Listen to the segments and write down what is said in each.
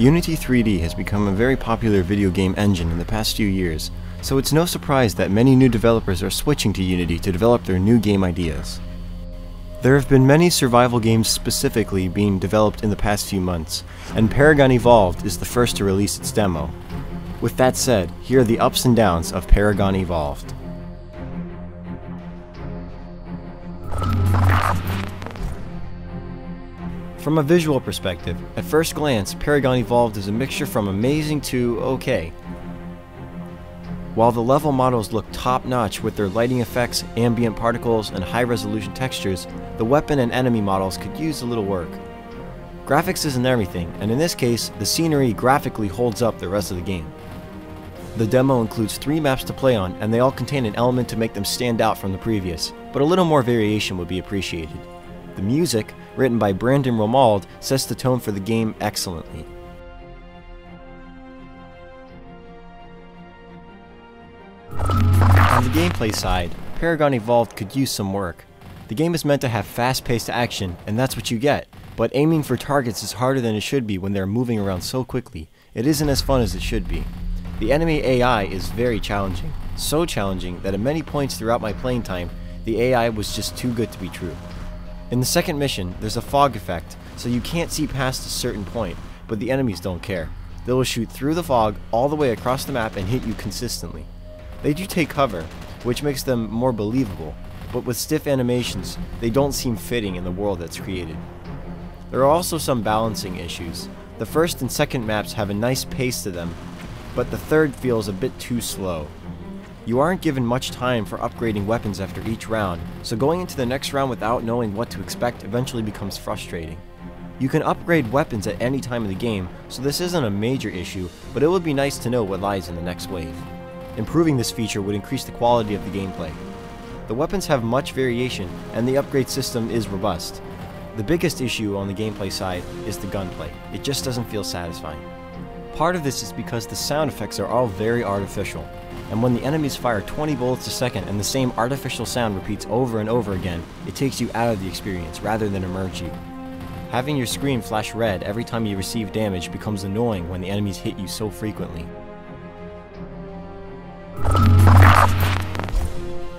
Unity 3D has become a very popular video game engine in the past few years, so it's no surprise that many new developers are switching to Unity to develop their new game ideas. There have been many survival games specifically being developed in the past few months, and Paragon Evolved is the first to release its demo. With that said, here are the ups and downs of Paragon Evolved. From a visual perspective, at first glance, Paragon Evolved is a mixture from amazing to okay. While the level models look top-notch with their lighting effects, ambient particles, and high-resolution textures, the weapon and enemy models could use a little work. Graphics isn't everything, and in this case, the scenery graphically holds up the rest of the game. The demo includes 3 maps to play on, and they all contain an element to make them stand out from the previous, but a little more variation would be appreciated. The music, written by Brandon Romald, sets the tone for the game excellently. On the gameplay side, Paragon Evolved could use some work. The game is meant to have fast-paced action, and that's what you get, but aiming for targets is harder than it should be when they're moving around so quickly. It isn't as fun as it should be. The enemy AI is very challenging, so challenging that at many points throughout my playing time, the AI was just too good to be true. In the second mission, there's a fog effect, so you can't see past a certain point, but the enemies don't care. They will shoot through the fog all the way across the map and hit you consistently. They do take cover, which makes them more believable, but with stiff animations, they don't seem fitting in the world that's created. There are also some balancing issues. The first and second maps have a nice pace to them, but the third feels a bit too slow. You aren't given much time for upgrading weapons after each round, so going into the next round without knowing what to expect eventually becomes frustrating. You can upgrade weapons at any time in the game, so this isn't a major issue, but it would be nice to know what lies in the next wave. Improving this feature would increase the quality of the gameplay. The weapons have much variation, and the upgrade system is robust. The biggest issue on the gameplay side is the gunplay. It just doesn't feel satisfying. Part of this is because the sound effects are all very artificial, and when the enemies fire 20 bullets a second and the same artificial sound repeats over and over again, it takes you out of the experience rather than immerse you. Having your screen flash red every time you receive damage becomes annoying when the enemies hit you so frequently.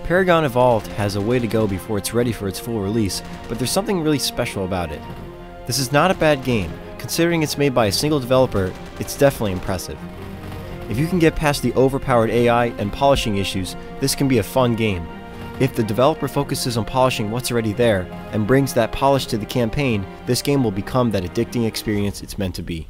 Paragon Evolved has a way to go before it's ready for its full release, but there's something really special about it. This is not a bad game. Considering it's made by a single developer, it's definitely impressive. If you can get past the overpowered AI and polishing issues, this can be a fun game. If the developer focuses on polishing what's already there, and brings that polish to the campaign, this game will become that addicting experience it's meant to be.